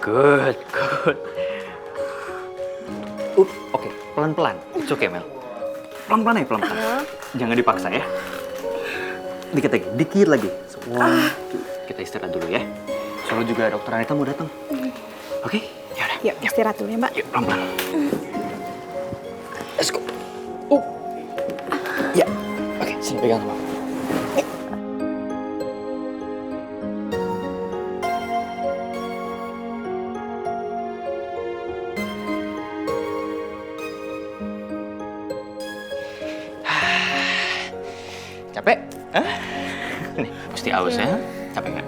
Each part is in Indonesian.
Good, good. Oke, pelan-pelan. It's okay, Mel. Pelan-pelan ya, pelan-pelan. Jangan dipaksa ya. Dikit lagi. Kita istirahat dulu ya. Soalnya juga dokter Anita mau datang. Oke? Yaudah. Yuk, istirahat dulu ya, Mbak. Yuk, pelan-pelan. Let's go. Ya, oke, sini pegang sama aku. Capek? Hah? Nih, mesti aus ya. Capek nggak?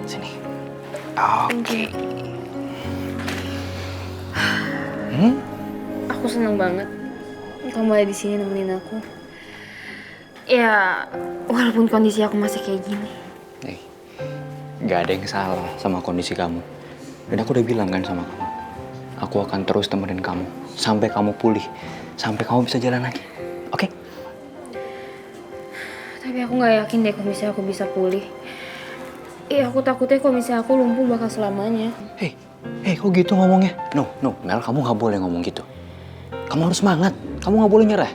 Sini. Oke. Aku seneng banget kamu ada di sini nemenin aku. Ya, walaupun kondisi aku masih kayak gini. Nih, nggak ada yang salah sama kondisi kamu. Dan aku udah bilang kan sama kamu, aku akan terus temenin kamu sampai kamu pulih, sampai kamu bisa jalan lagi. Oke? Tapi aku nggak yakin deh kalau misalnya aku bisa pulih. Aku takutnya kalau misalnya aku lumpuh bakal selamanya. Hei, kok gitu ngomongnya? No, Mel, kamu nggak boleh ngomong gitu. Kamu harus semangat, kamu nggak boleh nyerah.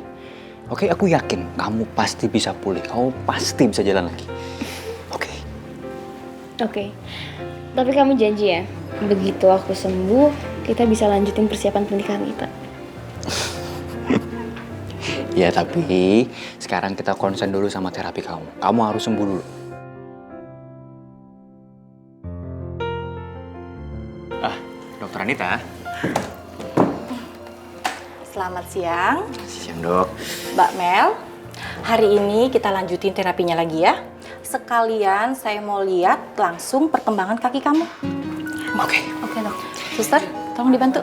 Oke, aku yakin kamu pasti bisa pulih, kamu pasti bisa jalan lagi. Oke. Tapi kamu janji ya, begitu aku sembuh, kita bisa lanjutin persiapan pernikahan kita. Ya, tapi sekarang kita konsen dulu sama terapi kamu. Kamu harus sembuh dulu. Dokter Anita. Selamat siang. Siang, Dok. Mbak Mel, hari ini kita lanjutin terapinya lagi ya. Sekalian saya mau lihat langsung perkembangan kaki kamu. Oke, Dok. Suster, tolong dibantu.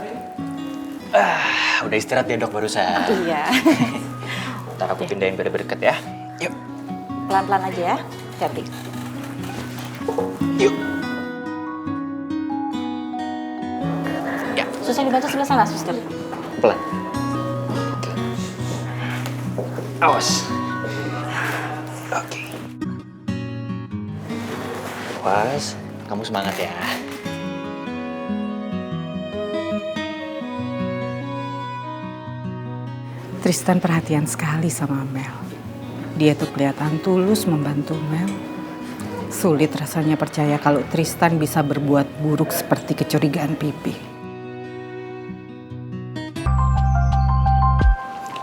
udah istirahat ya, Dok, barusan. Iya. Ntar aku pindahin biar deket ya. Yuk. Pelan-pelan aja ya. Hati. Yuk. Suster dibantu sebelah sana, suster. Pelan. Oke. Awas. Oke. Awas. Kamu semangat ya. Tristan perhatian sekali sama Mel. Dia tuh kelihatan tulus membantu Mel. Sulit rasanya percaya kalau Tristan bisa berbuat buruk seperti kecurigaan Pipi.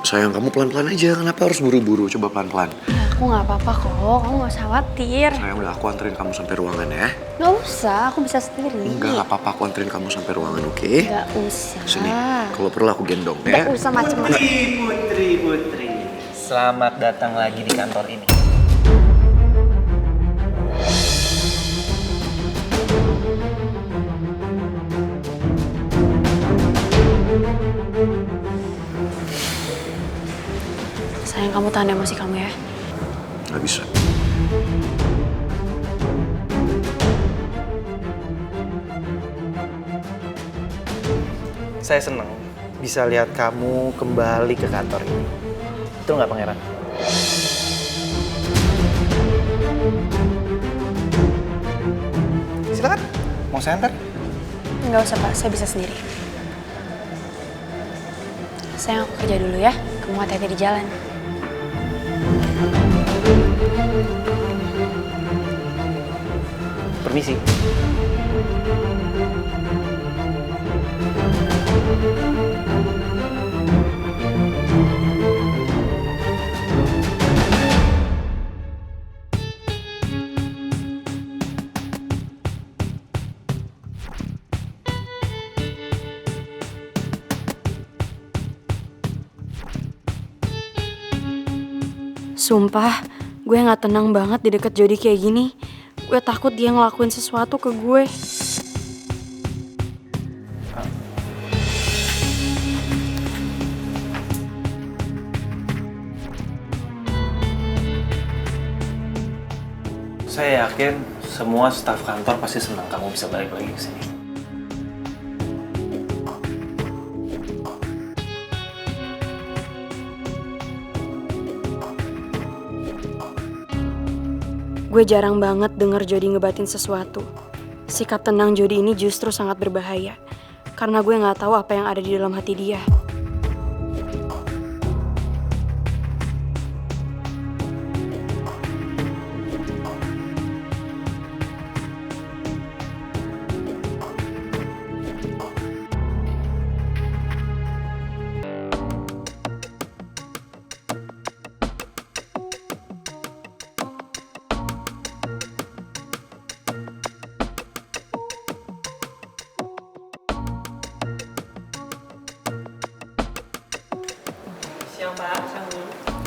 Sayang, kamu pelan-pelan aja. Kenapa harus buru-buru? Coba pelan-pelan. Aku nggak apa-apa kok, kamu nggak usah khawatir. Sayang, udah aku anterin kamu sampai ruangan ya. Nggak usah, aku bisa sendiri. Enggak apa-apa, aku anterin kamu sampai ruangan, oke? Nggak usah. Sini, kalau perlu aku gendong ya. Nggak usah macem-macem. Putri. Selamat datang lagi di kantor ini. Sayang, kamu tahan emosi kamu ya. Nggak bisa. Saya senang bisa lihat kamu kembali ke kantor ini. Betul nggak, Pangeran? Silakan. Mau saya antar? Nggak usah, Pak. Saya bisa sendiri. Sayang, aku kerja dulu ya. Kamu hati-hati di jalan. Permisi. Sumpah, gue gak tenang banget di deket Jody kayak gini. Gue takut dia ngelakuin sesuatu ke gue. Saya yakin semua staf kantor pasti senang kamu bisa balik lagi ke sini. Gue jarang banget denger Jody ngebatin sesuatu. Sikap tenang Jody ini justru sangat berbahaya. Karena gue nggak tahu apa yang ada di dalam hati dia.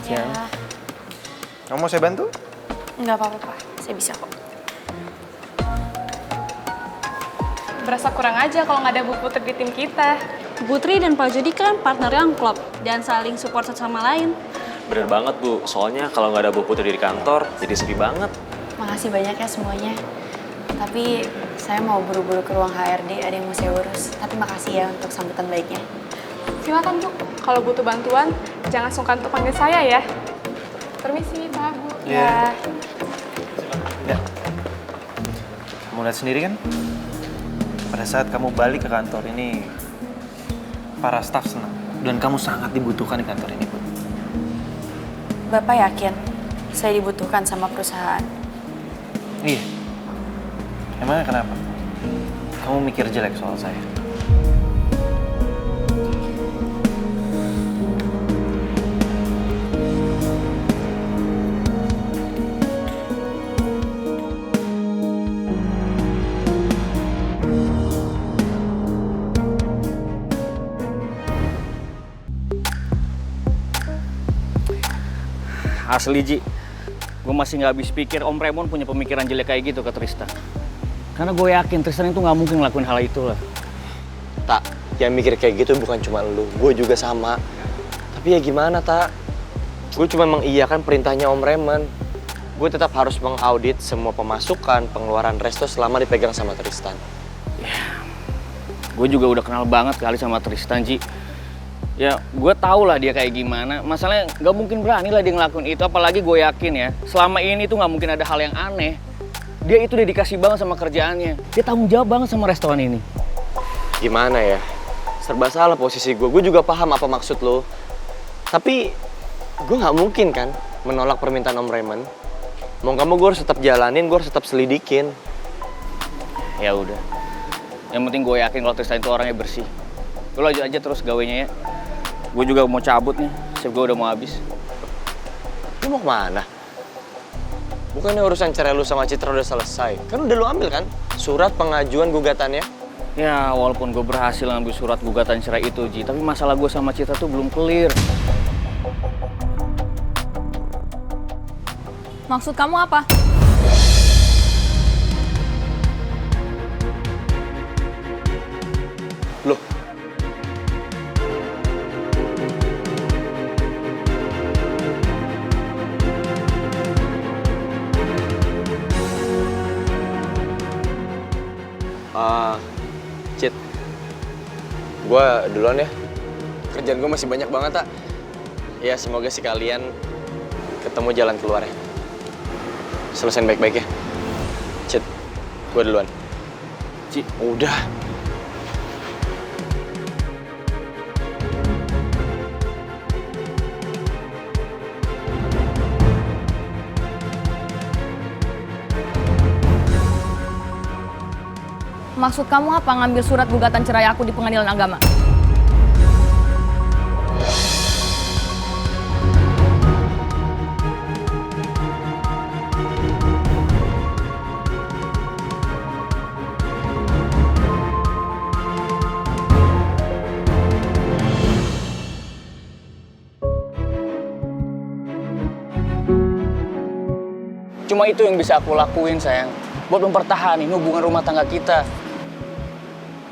Ya. Kamu mau saya bantu? Nggak apa-apa, Pak. Saya bisa kok. Berasa kurang aja kalau nggak ada Bu Putri di tim kita. Putri dan Pak Jody kan partner yang klop dan saling support satu sama lain. Bener banget, Bu. Soalnya kalau nggak ada Bu Putri di kantor, jadi sepi banget. Makasih banyak ya semuanya. Tapi saya mau buru-buru ke ruang HRD, ada yang mau saya urus. Tapi makasih ya untuk sambutan baiknya. Silakan Bu, kalau butuh bantuan jangan sungkan untuk panggil saya ya. Permisi Pak, Bu. Ya. Ya. Kamu lihat sendiri kan? Pada saat kamu balik ke kantor ini, para staf senang. Dan kamu sangat dibutuhkan di kantor ini, Bu. Bapak yakin saya dibutuhkan sama perusahaan? Iya. Emangnya kenapa? Kamu mikir jelek soal saya? Asli, Ji. Gue masih nggak habis pikir Om Raymond punya pemikiran jelek kayak gitu ke Tristan. Karena gue yakin Tristan itu nggak mungkin ngelakuin hal itu lah. Tak, yang mikir kayak gitu bukan cuma lu, gue juga sama. Tapi ya gimana, Tak? Gue cuma mengiyakan perintahnya Om Raymond. Gue tetap harus mengaudit semua pemasukan, pengeluaran resto selama dipegang sama Tristan. Ya, gue juga udah kenal banget kali sama Tristan, Ji. Ya, gue tau lah dia kayak gimana. Masalahnya nggak mungkin berani lah dia ngelakuin itu. Apalagi gue yakin ya, selama ini tuh nggak mungkin ada hal yang aneh. Dia itu dedikasi banget sama kerjaannya. Dia tanggung jawab banget sama restoran ini. Gimana ya? Serba salah posisi gue. Gue juga paham apa maksud lo. Tapi gue nggak mungkin kan menolak permintaan Om Raymond. Mau nggak mau gue harus tetap jalanin, gue harus tetap selidikin. Ya udah. Yang penting gue yakin kalau Tristan itu orangnya bersih. Lo lanjut aja terus gawenya ya. Gue juga mau cabut nih, shift gue udah mau habis. Lu mau kemana? Bukannya urusan cerai lu sama Citra udah selesai? Kan udah lu ambil kan? Surat pengajuan gugatannya? Ya, walaupun gue berhasil ngambil surat gugatan cerai itu, Ji. Tapi masalah gue sama Citra tuh belum clear. Maksud kamu apa? Loh? Cit, gue duluan ya. Kerjaan gue masih banyak banget, Tak. Ya, semoga sih kalian ketemu jalan keluarnya. Selesain baik-baik ya. Cit, gue duluan. Ci, udah. Maksud kamu apa ngambil surat gugatan cerai aku di pengadilan agama? cuma itu yang bisa aku lakuin, sayang. Buat mempertahankan hubungan rumah tangga kita.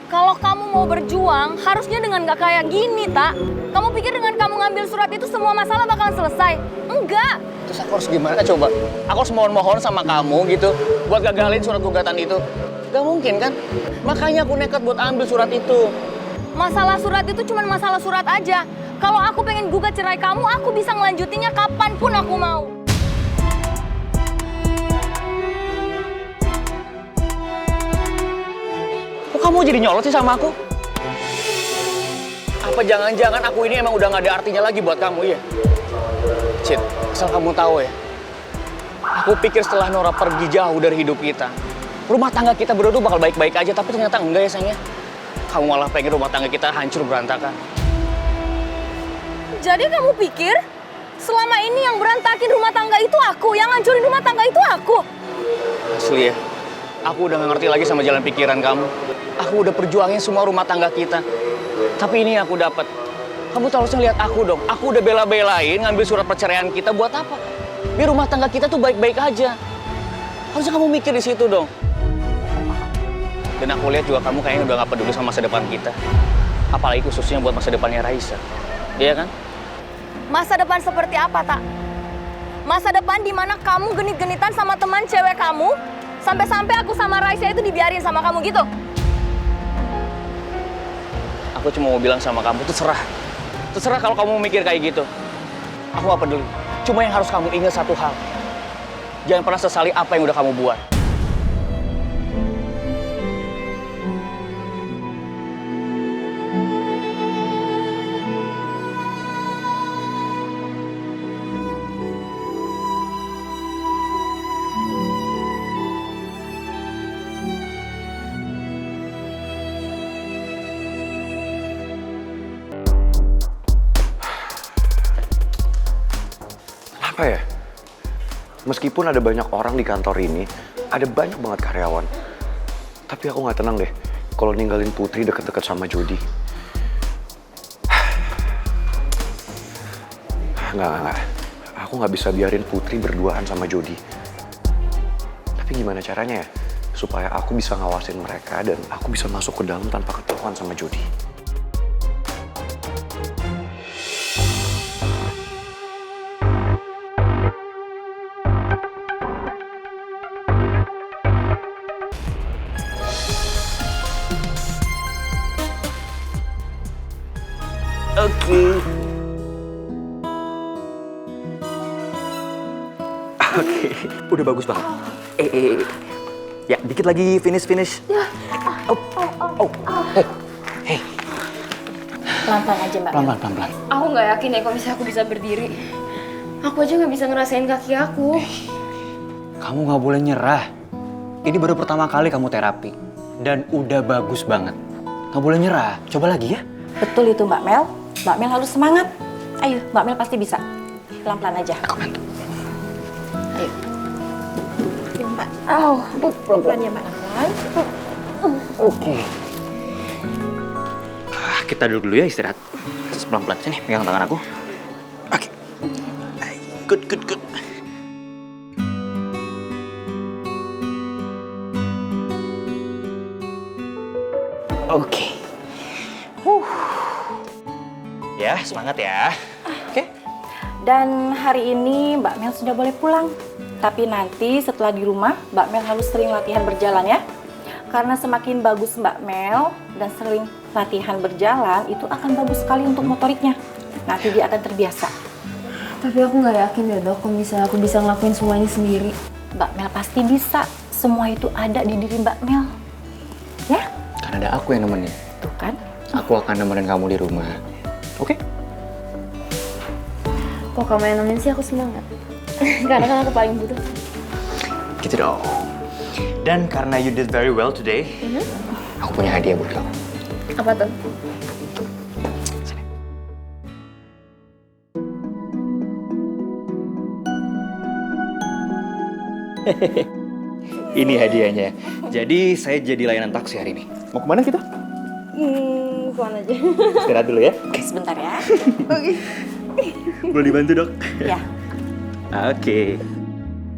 Kalau kamu mau berjuang, harusnya dengan gak kayak gini, Tak. Kamu pikir dengan kamu ngambil surat itu semua masalah bakalan selesai? Enggak. Terus aku harus gimana coba? Aku harus mohon-mohon sama kamu gitu buat gagalin surat gugatan itu. Gak mungkin kan? Makanya aku nekat buat ambil surat itu. Masalah surat itu cuma masalah surat aja. Kalau aku pengen gugat cerai kamu, aku bisa ngelanjutinnya kapanpun aku mau. kamu jadi nyolot sih sama aku? Apa jangan-jangan aku ini emang udah gak ada artinya lagi buat kamu ya? Cid, asal kamu tahu ya. Aku pikir setelah Nora pergi jauh dari hidup kita, rumah tangga kita berdua tuh bakal baik-baik aja, tapi ternyata enggak ya sayangnya. Kamu malah pengen rumah tangga kita hancur berantakan. Jadi kamu pikir selama ini yang berantakin rumah tangga itu aku, yang hancurin rumah tangga itu aku? Asli ya, aku udah gak ngerti lagi sama jalan pikiran kamu. Aku udah perjuangin semua rumah tangga kita. Tapi ini aku dapat. Kamu tuh harusnya lihat aku dong. Aku udah bela-belain ngambil surat perceraian kita buat apa? Biar rumah tangga kita tuh baik-baik aja. Harusnya kamu mikir di situ dong. Dan aku lihat juga kamu kayaknya udah gak peduli sama masa depan kita. Apalagi khususnya buat masa depannya Raisa. Iya kan? Masa depan seperti apa, Tak? Masa depan di mana kamu genit-genitan sama teman cewek kamu, sampai-sampai aku sama Raisa itu dibiarin sama kamu gitu? Aku cuma mau bilang sama kamu, terserah. Terserah kalau kamu mikir kayak gitu. Aku gak peduli. Cuma yang harus kamu ingat satu hal. Jangan pernah sesali apa yang udah kamu buat. Apa ya? Meskipun ada banyak orang di kantor ini, ada banyak banget karyawan. Tapi aku nggak tenang deh kalau ninggalin Putri deket-deket sama Jody. Nggak. Aku nggak bisa biarin Putri berduaan sama Jody. Tapi gimana caranya ya? Supaya aku bisa ngawasin mereka dan aku bisa masuk ke dalam tanpa ketahuan sama Jody. Oke, udah bagus banget. Ya, dikit lagi finish. Hey. Pelan-pelan aja, Mbak. Pelan-pelan. Aku nggak yakin ya kalau misalnya aku bisa berdiri. Aku aja nggak bisa ngerasain kaki aku. Kamu nggak boleh nyerah. Ini baru pertama kali kamu terapi. Dan udah bagus banget. Nggak boleh nyerah. Coba lagi ya. Betul itu, Mbak Mel. Mbak Mel harus semangat. Ayo, Mbak Mel pasti bisa. Pelan-pelan aja. Aku bantu. Ayo. Ya, Mbak. Pelan-pelan ya, Mbak. Oke. Kita duduk dulu ya, istirahat. Pelan-pelan. Sini, pegang tangan aku. Oke. Good. Oke. Ya, semangat ya. Oke. Dan hari ini Mbak Mel sudah boleh pulang. Tapi nanti setelah di rumah, Mbak Mel harus sering latihan berjalan ya. Karena semakin bagus Mbak Mel dan sering latihan berjalan, itu akan bagus sekali untuk motoriknya. Nanti dia akan terbiasa. Tapi aku nggak yakin ya dok, kalau misalnya aku bisa ngelakuin semua ini sendiri. Mbak Mel pasti bisa. Semua itu ada di diri Mbak Mel. Ya? Kan ada aku yang nemenin. Tuh kan? Aku akan nemenin kamu di rumah. Oke? Kok kamu yang nemenin sih aku semangat. Karena kan aku paling butuh. Gitu dong. Dan karena you did very well today, aku punya hadiah buat kamu. Apa tuh? Sini. Ini hadiahnya. Jadi saya jadi layanan taksi hari ini. Mau kemana kita? Kemana aja? Istirahat dulu ya. Oke, sebentar ya. Boleh dibantu dok? Ya. Oke.